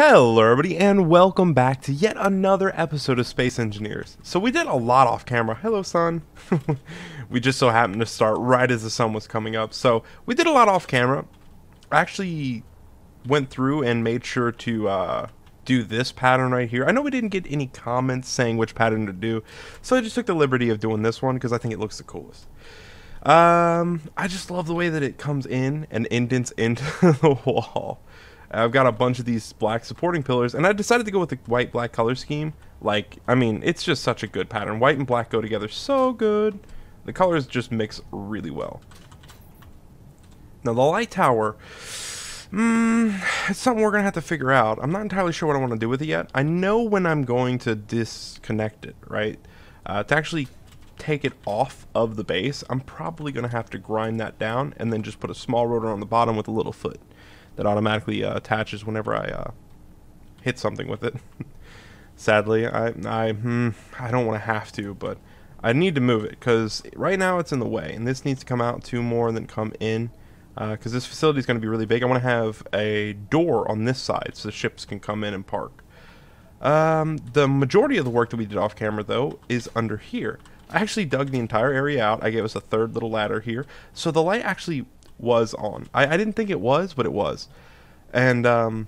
Hello everybody and welcome back to yet another episode of Space Engineers. So we did a lot off camera. Hello sun. We just so happened to start right as the sun was coming up. So we did a lot off camera. I actually went through and made sure to do this pattern right here. I know we didn't get any comments saying which pattern to do, so I just took the liberty of doing this one because I think it looks the coolest. I just love the way that it comes in and indents into the wall. I've got a bunch of these black supporting pillars, and I decided to go with the white-black color scheme. Like, I mean, it's just such a good pattern. White and black go together so good. The colors just mix really well. Now, the light tower, it's something we're going to have to figure out. I'm not entirely sure what I want to do with it yet. I know when I'm going to disconnect it, right? To actually take it off of the base, I'm probably going to have to grind that down and then just put a small rotor on the bottom with a little foot that automatically attaches whenever I hit something with it. Sadly, I don't want to have to, but I need to move it because right now it's in the way, and this needs to come out two more and then come in because this facility is going to be really big. I want to have a door on this side so the ships can come in and park. The majority of the work that we did off camera, though, is under here. I actually dug the entire area out. I gave us a third little ladder here, so the light actually was on. I didn't think it was, but it was. And I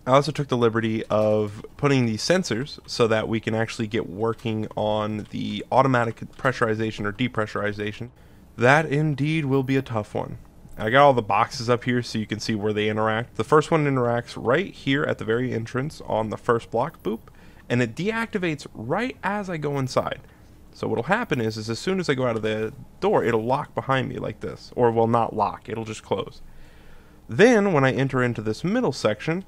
also took the liberty of putting these sensors so that we can actually get working on the automatic pressurization or depressurization. That indeed will be a tough one. I got all the boxes up here so you can see where they interact. The first one interacts right here at the very entrance on the first block, boop, and it deactivates right as I go inside. So what'll happen is as soon as I go out of the door, it'll lock behind me like this. Or, well, not lock, it'll just close. Then, when I enter into this middle section,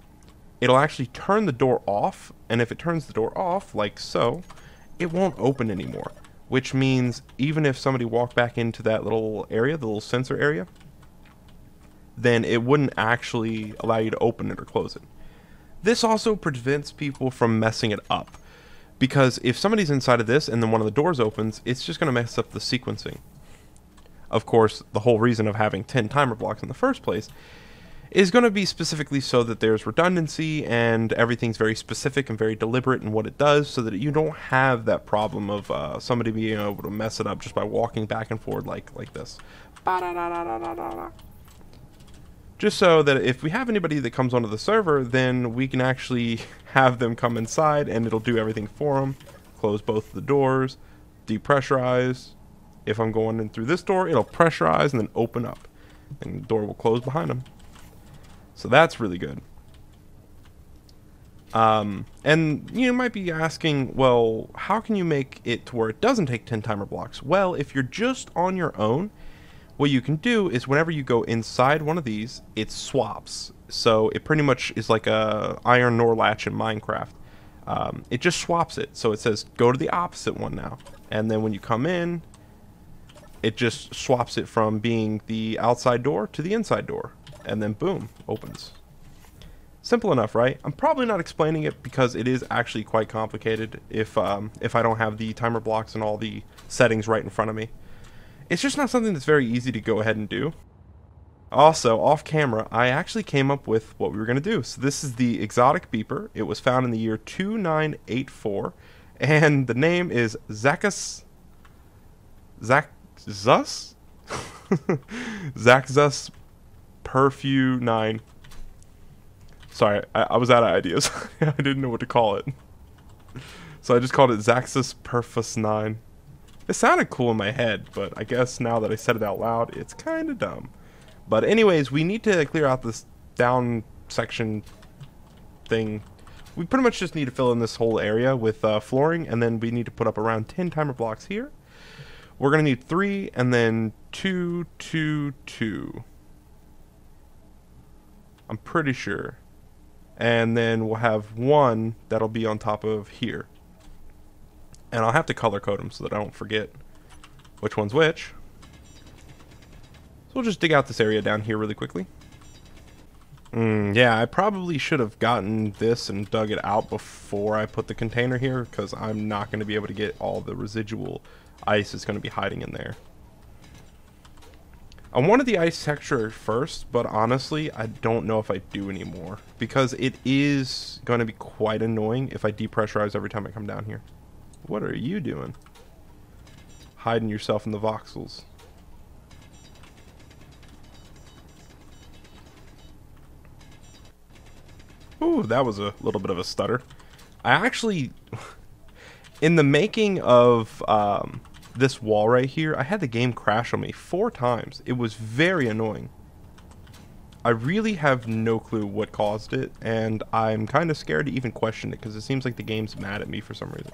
it'll actually turn the door off. And if it turns the door off, like so, it won't open anymore. Which means, even if somebody walked back into that little area, the little sensor area, then it wouldn't actually allow you to open it or close it. This also prevents people from messing it up. Because if somebody's inside of this and then one of the doors opens, it's just going to mess up the sequencing. Of course, the whole reason of having 10 timer blocks in the first place is going to be specifically so that there's redundancy and everything's very specific and very deliberate in what it does so that you don't have that problem of somebody being able to mess it up just by walking back and forward like this. Just so that if we have anybody that comes onto the server, then we can actually have them come inside and it'll do everything for them. Close both the doors, depressurize. If I'm going in through this door, it'll pressurize and then open up. And the door will close behind them. So that's really good. And you might be asking, well, how can you make it to where it doesn't take 10 timer blocks? Well, if you're just on your own, what you can do is whenever you go inside one of these, it swaps. So it pretty much is like a iron NOR latch in Minecraft. It just swaps it. So it says go to the opposite one now. And then when you come in, it just swaps it from being the outside door to the inside door. And then boom, opens. Simple enough, right? I'm probably not explaining it because it is actually quite complicated if I don't have the timer blocks and all the settings right in front of me. It's just not something that's very easy to go ahead and do. Also, off camera, I actually came up with what we were going to do. So this is the exotic beeper. It was found in the year 2984. And the name is Zakzus Perfu 9. Sorry, I was out of ideas. I didn't know what to call it. So I just called it Zakzus Perfus 9. It sounded cool in my head, but I guess now that I said it out loud, it's kind of dumb. But anyways, we need to clear out this down section thing. We pretty much just need to fill in this whole area with flooring, and then we need to put up around 10 timer blocks here. We're going to need 3, and then 2, 2, 2. I'm pretty sure. And then we'll have 1 that'll be on top of here. And I'll have to color code them so that I don't forget which one's which. So we'll just dig out this area down here really quickly. Yeah, I probably should have gotten this and dug it out before I put the container here, because I'm not going to be able to get all the residual ice that's going to be hiding in there. I wanted the ice texture at first, but honestly, I don't know if I do anymore. Because it is going to be quite annoying if I depressurize every time I come down here. What are you doing? Hiding yourself in the voxels. Ooh, that was a little bit of a stutter. I actually, in the making of this wall right here, I had the game crash on me 4 times. It was very annoying. I really have no clue what caused it, and I'm kind of scared to even question it, because it seems like the game's mad at me for some reason.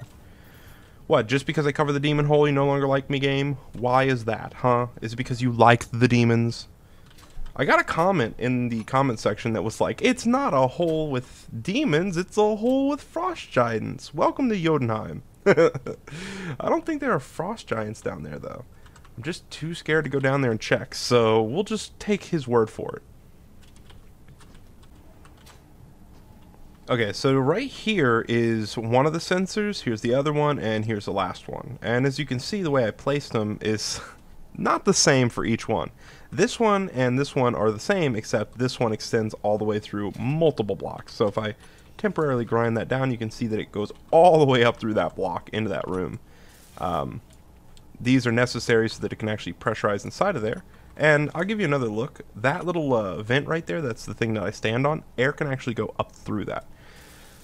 What, just because I cover the demon hole you no longer like me, game? Why is that, huh? Is it because you like the demons? I got a comment in the comment section that was like, it's not a hole with demons, it's a hole with frost giants. Welcome to Jotunheim. I don't think there are frost giants down there, though. I'm just too scared to go down there and check, so we'll just take his word for it. Okay, so right here is one of the sensors, here's the other one, and here's the last one. And as you can see, the way I placed them is not the same for each one. This one and this one are the same, except this one extends all the way through multiple blocks. So if I temporarily grind that down, you can see that it goes all the way up through that block into that room. These are necessary so that it can actually pressurize inside of there. And I'll give you another look. That little vent right there, that's the thing that I stand on, air can actually go up through that.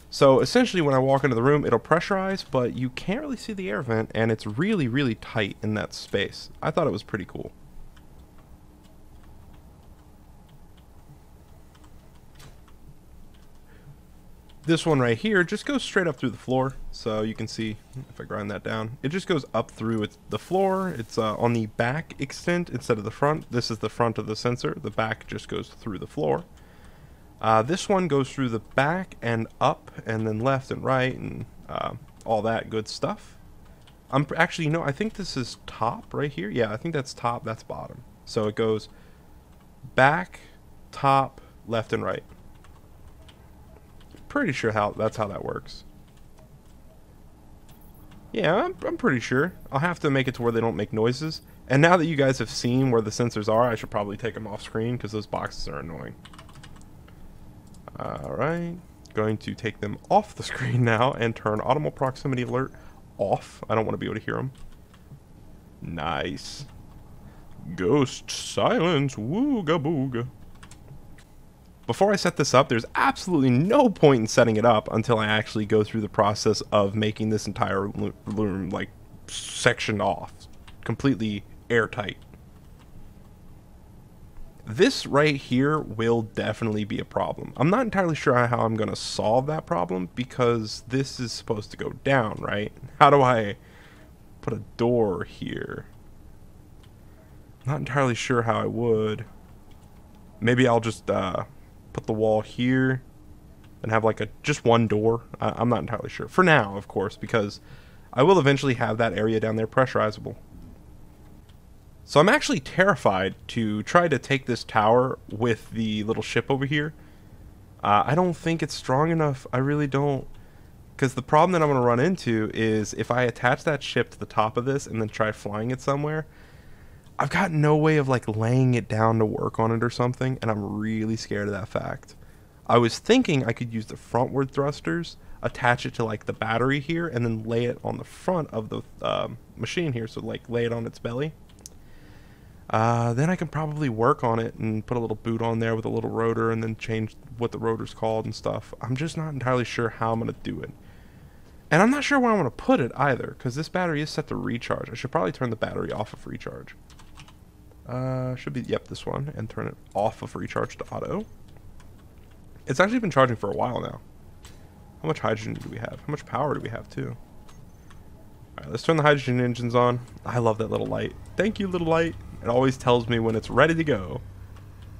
So essentially when I walk into the room, it'll pressurize, but you can't really see the air vent, and it's really, really tight in that space. I thought it was pretty cool. This one right here just goes straight up through the floor, so you can see if I grind that down, it just goes up through the floor. It's on the back extent instead of the front. This is the front of the sensor. The back just goes through the floor. This one goes through the back and up, and then left and right, and all that good stuff. Actually, you know, I think this is top right here. Yeah, I think that's top, that's bottom. So it goes back, top, left, and right. Pretty sure that's how that works. Yeah, I'm pretty sure. I'll have to make it to where they don't make noises. And now that you guys have seen where the sensors are, I should probably take them off screen because those boxes are annoying. Alright, going to take them off the screen now and turn audible proximity alert off. I don't want to be able to hear them. Nice. Ghost silence, wooga booga. Before I set this up, there's absolutely no point in setting it up until I actually go through the process of making this entire room, like, sectioned off. Completely airtight. This right here will definitely be a problem. I'm not entirely sure how I'm going to solve that problem because this is supposed to go down, right? How do I put a door here? I'm not entirely sure how I would. Maybe I'll just put the wall here and have like just one door. I'm not entirely sure. For now, of course, because I will eventually have that area down there pressurizable. So I'm actually terrified to try to take this tower with the little ship over here. I don't think it's strong enough. I really don't. Because the problem that I'm going to run into is if I attach that ship to the top of this and then try flying it somewhere, I've got no way of like laying it down to work on it or something, and I'm really scared of that fact. I was thinking I could use the frontward thrusters, attach it to like the battery here, and then lay it on the front of the machine here, so like lay it on its belly. Then I can probably work on it and put a little boot on there with a little rotor and then change what the rotor's called and stuff. I'm just not entirely sure how I'm going to do it. And I'm not sure where I'm going to put it either, because this battery is set to recharge. I should probably turn the battery off of recharge. Should be, yep, this one, and turn it off of recharge to auto. It's actually been charging for a while now. How much hydrogen do we have? How much power do we have, too? Alright, let's turn the hydrogen engines on. I love that little light. Thank you, little light. It always tells me when it's ready to go.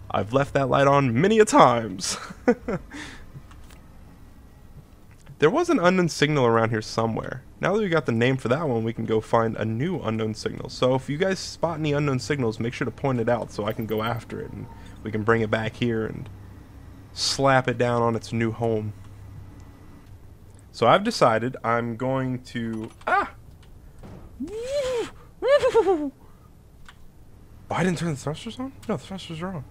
I've left that light on many a times. There was an unknown signal around here somewhere. Now that we got the name for that one, we can go find a new unknown signal. So if you guys spot any unknown signals, make sure to point it out so I can go after it and we can bring it back here and slap it down on its new home. So I've decided I'm going to... Why I didn't turn the thrusters on? No, the thrusters are on.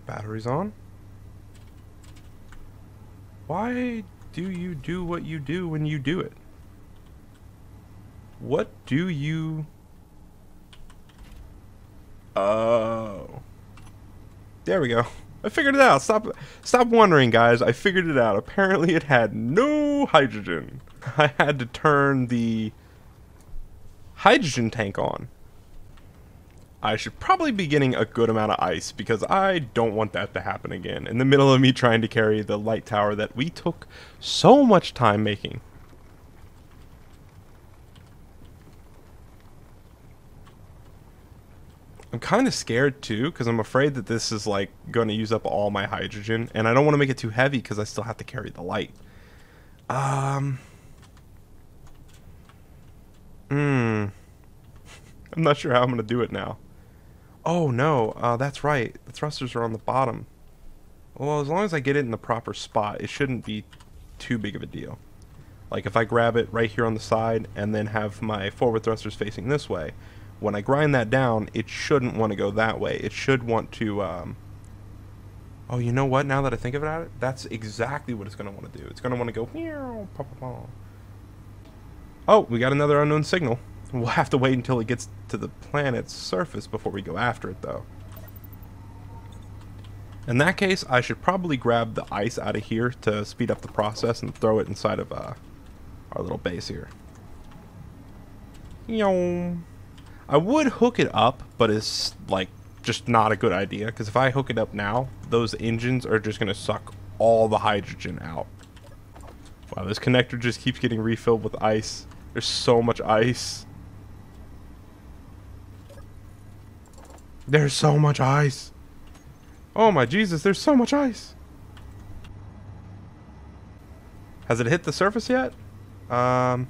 Batteries on. Why do you do what you do when you do it? What do you... Oh. There we go. I figured it out. Stop wondering, guys. I figured it out. Apparently it had no hydrogen. I had to turn the hydrogen tank on. I should probably be getting a good amount of ice because I don't want that to happen again in the middle of me trying to carry the light tower that we took so much time making. I'm kind of scared too because I'm afraid that this is like going to use up all my hydrogen and I don't want to make it too heavy because I still have to carry the light. I'm not sure how I'm going to do it now. Oh no, that's right. The thrusters are on the bottom. Well, as long as I get it in the proper spot, it shouldn't be too big of a deal. Like if I grab it right here on the side and then have my forward thrusters facing this way, when I grind that down, it shouldn't want to go that way. It should want to, oh, you know what? Now that I think about it, that's exactly what it's going to want to do. It's going to want to go, meow, pop, pop, pop. Oh, we got another unknown signal. We'll have to wait until it gets to the planet's surface before we go after it, though. In that case, I should probably grab the ice out of here to speed up the process and throw it inside of our little base here. I would hook it up, but it's like just not a good idea because if I hook it up now, those engines are just going to suck all the hydrogen out. Wow, this connector just keeps getting refilled with ice. There's so much ice. There's so much ice. Oh my Jesus, there's so much ice. Has it hit the surface yet? I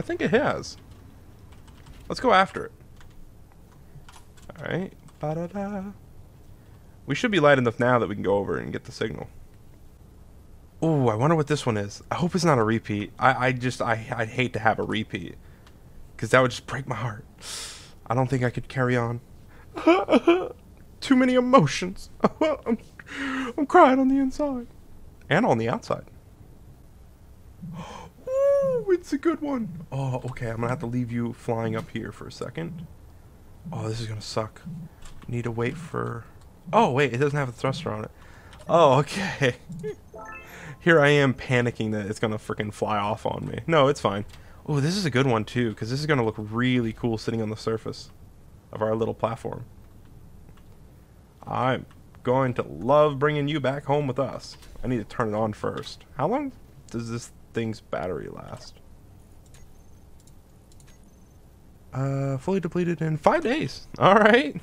think it has. Let's go after it. Alright. Ba-da-da. We should be light enough now that we can go over and get the signal. Ooh, I wonder what this one is. I hope it's not a repeat. I'd hate to have a repeat. Because that would just break my heart. I don't think I could carry on. Too many emotions. I'm crying on the inside. And on the outside. Ooh, it's a good one. Oh, okay. I'm going to have to leave you flying up here for a second. Oh, this is going to suck. Need to wait for... Oh, wait. It doesn't have a thruster on it. Oh, okay. Here I am panicking that it's going to freaking fly off on me. No, it's fine. Oh, this is a good one, too, because this is going to look really cool sitting on the surface of our little platform. I'm going to love bringing you back home with us. I need to turn it on first. How long does this thing's battery last? Fully depleted in 5 days. Alright.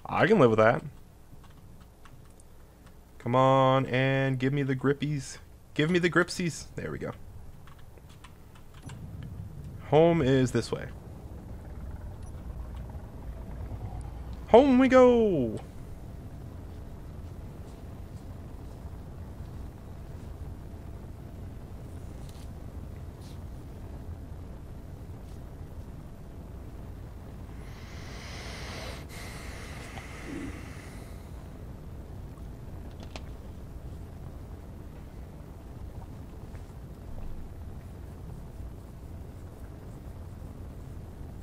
I can live with that. Come on and give me the grippies. Give me the gripsies. There we go. Home is this way. Home we go!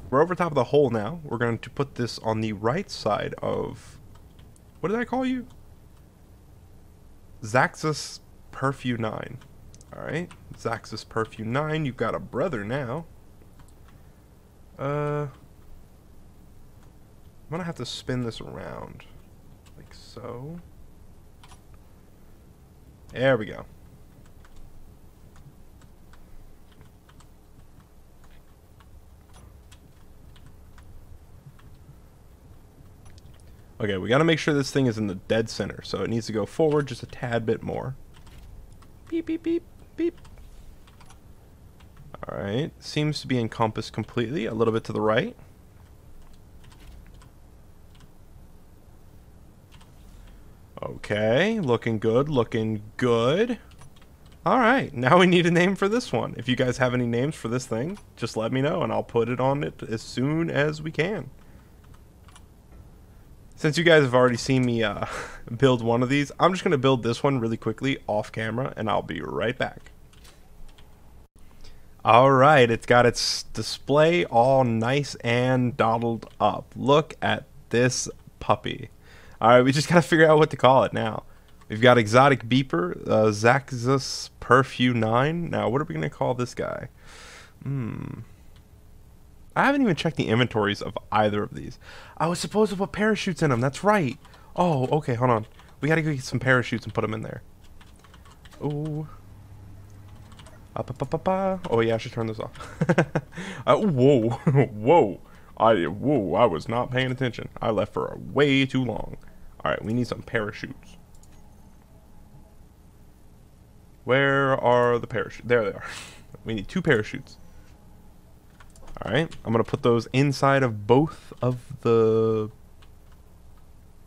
We're over top of the hole now. We're going to put this on the right side of... What did I call you? Zaxxas Perfew 9. Alright. Zaxxas Perfew 9. You've got a brother now. I'm going to have to spin this around. Like so. There we go. Okay, we got to make sure this thing is in the dead center, so it needs to go forward just a tad bit more. Beep, beep, beep, beep. Alright, seems to be encompassed completely, a little bit to the right. Okay, looking good, looking good. Alright, now we need a name for this one. If you guys have any names for this thing, just let me know and I'll put it on it as soon as we can. Since you guys have already seen me build one of these, I'm just going to build this one really quickly off camera and I'll be right back. Alright, it's got its display all nice and doddled up. Look at this puppy. Alright, we just got to figure out what to call it now. We've got Exotic Beeper, Zaxxas Perfu 9. Now, what are we going to call this guy? I haven't even checked the inventories of either of these. I was supposed to put parachutes in them. That's right. Oh, okay, hold on. We got to go get some parachutes and put them in there. Ooh. Oh, yeah, I should turn this off. Whoa. Whoa. I was not paying attention. I left for way too long. All right, we need some parachutes. Where are the parachutes? There they are. We need 2 parachutes. Alright, I'm going to put those inside of both of the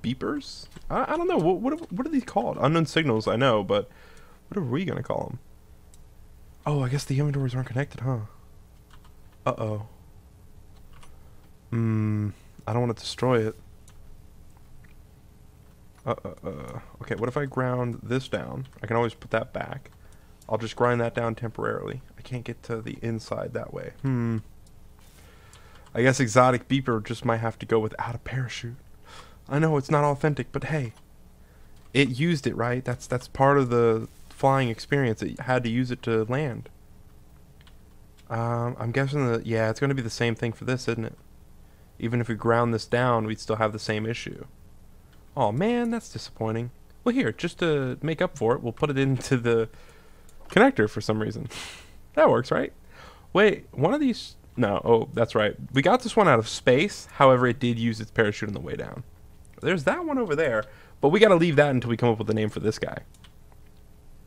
beepers? I don't know. What are these called? Unknown signals, I know, but what are we going to call them? Oh, I guess the inventories aren't connected, huh? Uh-oh. I don't want to destroy it. Okay, what if I ground this down? I can always put that back. I'll just grind that down temporarily. I can't get to the inside that way. I guess Exotic Beeper just might have to go without a parachute. I know it's not authentic, but hey. It used it, right? That's part of the flying experience. It had to use it to land. I'm guessing that, yeah, it's going to be the same thing for this, isn't it? Even if we ground this down, we'd still have the same issue. Oh man, that's disappointing. Well, here, just to make up for it, we'll put it into the connector for some reason. That works, right? Wait, one of these... No, oh, that's right. We got this one out of space. However, it did use its parachute on the way down. There's that one over there, but we got to leave that until we come up with a name for this guy.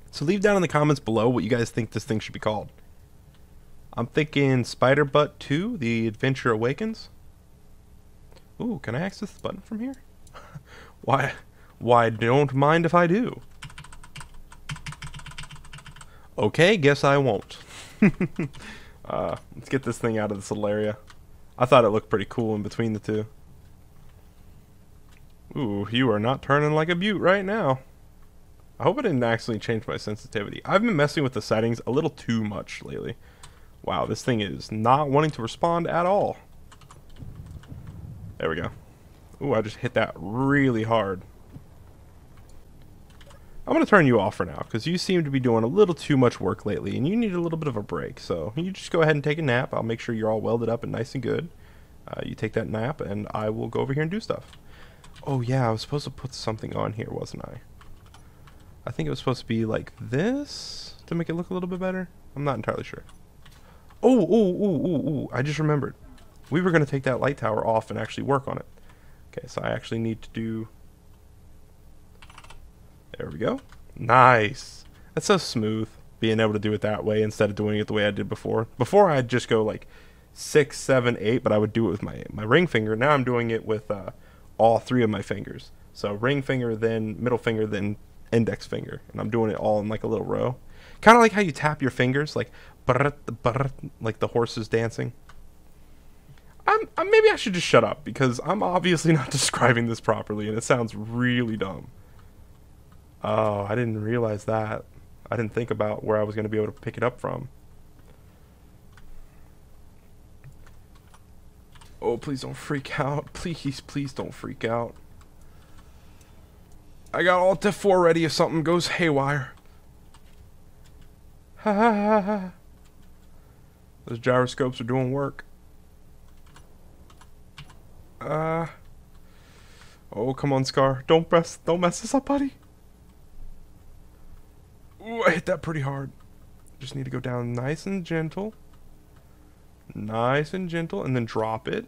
So leave down in the comments below what you guys think this thing should be called. I'm thinking Spider Butt 2, The Adventure Awakens. Ooh, can I access the button from here? Why don't mind if I do. Okay, guess I won't. Let's get this thing out of this little area. I thought it looked pretty cool in between the two. Ooh, you are not turning like a butte right now. I hope I didn't actually change my sensitivity. I've been messing with the settings a little too much lately. Wow, this thing is not wanting to respond at all. There we go. Ooh, I just hit that really hard. I'm going to turn you off for now, because you seem to be doing a little too much work lately, and you need a little bit of a break. So you just go ahead and take a nap. I'll make sure you're all welded up and nice and good. You take that nap, and I will go over here and do stuff. Oh yeah, I was supposed to put something on here, wasn't I? I think it was supposed to be like this, to make it look a little bit better. I'm not entirely sure. Oh, I just remembered. We were going to take that light tower off and actually work on it. Okay, so I actually need to do... There we go. Nice. That's so smooth, being able to do it that way instead of doing it the way I did before. Before, I'd just go like 6, 7, 8, but I would do it with my ring finger. Now I'm doing it with all 3 of my fingers. So ring finger, then middle finger, then index finger. And I'm doing it all in like a little row. Kind of like how you tap your fingers, like like the horses dancing. Maybe I should just shut up, because I'm obviously not describing this properly, and it sounds really dumb. Oh, I didn't realize that. I didn't think about where I was going to be able to pick it up from. Oh, please don't freak out. Please don't freak out. I got Alt F4 ready if something goes haywire. Ha ha ha ha. Those gyroscopes are doing work. Oh, come on, Scar. Don't mess this up, buddy. Ooh, I hit that pretty hard. Just need to go down nice and gentle. Nice and gentle, and then drop it.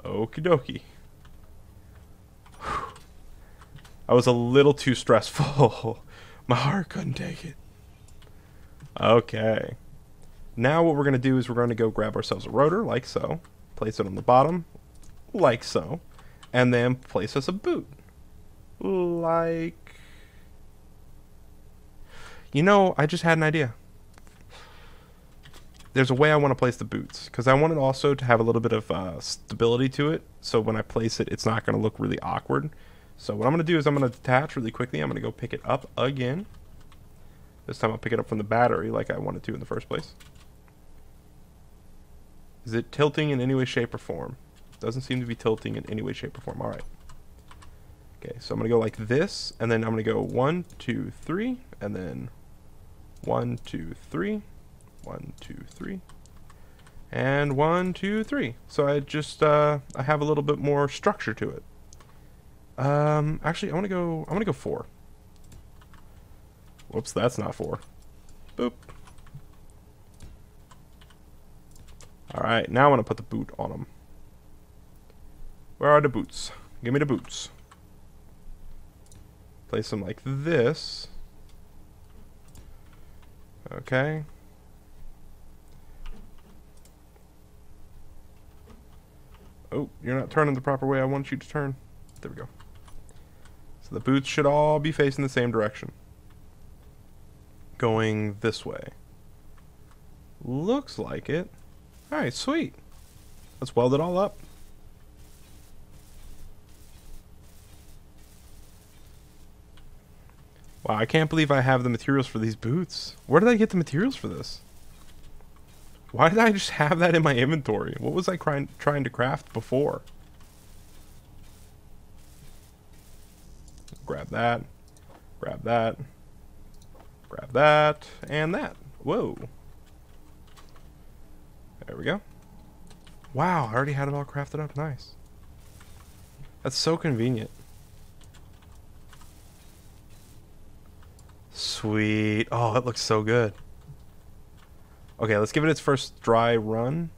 Okie dokie. I was a little too stressful. My heart couldn't take it. Okay. Now what we're going to do is we're going to go grab ourselves a rotor, like so. Place it on the bottom, like so. And then place us a boot. Like... You know, I just had an idea. There's a way I want to place the boots, because I want it also to have a little bit of stability to it, so when I place it, it's not going to look really awkward. So what I'm going to do is I'm going to detach really quickly. I'm going to go pick it up again. This time I'll pick it up from the battery like I wanted to in the first place. Is it tilting in any way, shape, or form? Doesn't seem to be tilting in any way, shape, or form. Alright. Okay, so I'm going to go like this, and then I'm going to go 1, 2, 3, and then 1, 2, 3. 1, 2, 3, and 1, 2, 3. So I just I have a little bit more structure to it. Actually, I want to go 4. Whoops, that's not 4. Boop. All right, now I want to put the boot on them. Where are the boots? Give me the boots. Place them like this. Okay. Oh, you're not turning the proper way I want you to turn. There we go. So the boots should all be facing the same direction. Going this way. Looks like it. Alright, sweet. Let's weld it all up. Wow, I can't believe I have the materials for these boots. Where did I get the materials for this? Why did I just have that in my inventory? What was I trying to craft before? Grab that. Grab that. Grab that. And that. Whoa. There we go. Wow, I already had it all crafted up. Nice. That's so convenient. Sweet. Oh, it looks so good. Okay, let's give it its first dry run.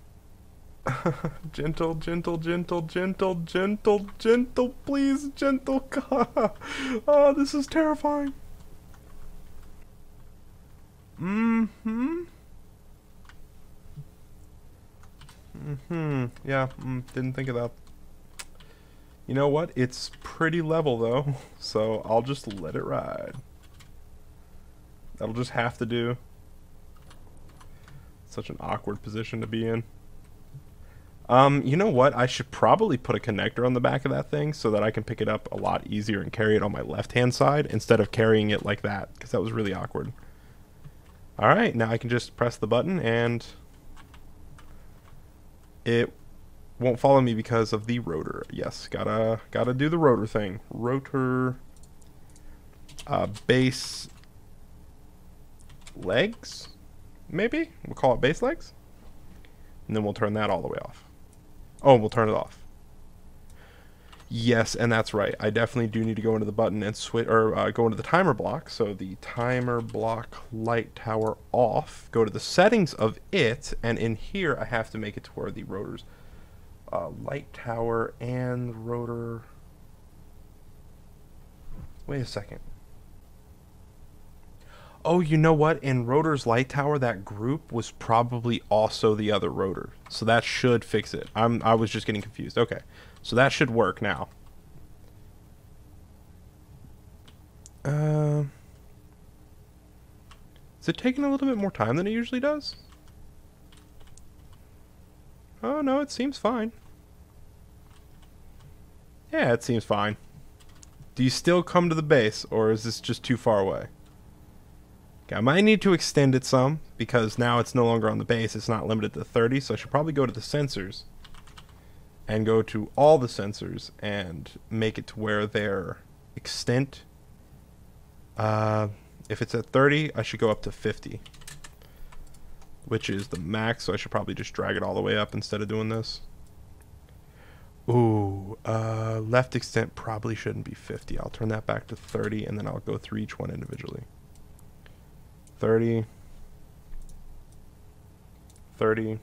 Gentle, gentle, gentle, gentle, gentle, gentle, please, gentle. Oh, this is terrifying. Yeah, didn't think of that. You know what? It's pretty level, though, so I'll just let it ride. That'll just have to do. Such an awkward position to be in. You know what? I should probably put a connector on the back of that thing so that I can pick it up a lot easier and carry it on my left-hand side instead of carrying it like that, because that was really awkward. Alright, now I can just press the button and it won't follow me because of the rotor. Yes, gotta do the rotor thing. Rotor base legs? Maybe? We'll call it base legs. And then we'll turn that all the way off. Oh, we'll turn it off. Yes, and that's right. I definitely do need to go into the button and switch, or go into the timer block. So the timer block light tower off. Go to the settings of it, and in here I have to make it to where the rotors, light tower and rotor. Wait a second. Oh, you know what? In Rotor's light tower, that group was probably also the other rotor. So that should fix it. I was just getting confused. Okay. So that should work now. Is it taking a little bit more time than it usually does? Oh, no, it seems fine. Yeah, it seems fine. Do you still come to the base, or is this just too far away? Okay, I might need to extend it some, because now it's no longer on the base. It's not limited to 30, so I should probably go to the sensors and go to all the sensors and make it to where their extent, if it's at 30, I should go up to 50, which is the max, so I should probably just drag it all the way up instead of doing this. Ooh, left extent probably shouldn't be 50. I'll turn that back to 30, and then I'll go through each one individually. 30. 30.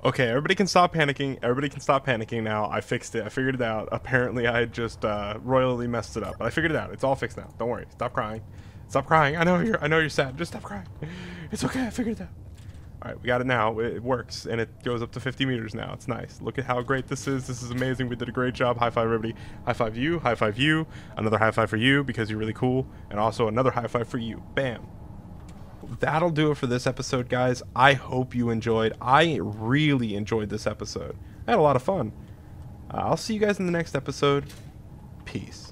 Okay, everybody can stop panicking. Everybody can stop panicking now. I fixed it. I figured it out. Apparently, I just royally messed it up. But I figured it out. It's all fixed now. Don't worry. Stop crying. Stop crying. I know you're sad. Just stop crying. It's okay. I figured it out. All right, we got it now. It works, and it goes up to 50 meters now. It's nice. Look at how great this is. This is amazing. We did a great job. High five, everybody. High five you. High five you. Another high five for you because you're really cool. And also another high five for you. Bam. That'll do it for this episode, guys. I hope you enjoyed. I really enjoyed this episode. I had a lot of fun. I'll see you guys in the next episode. Peace.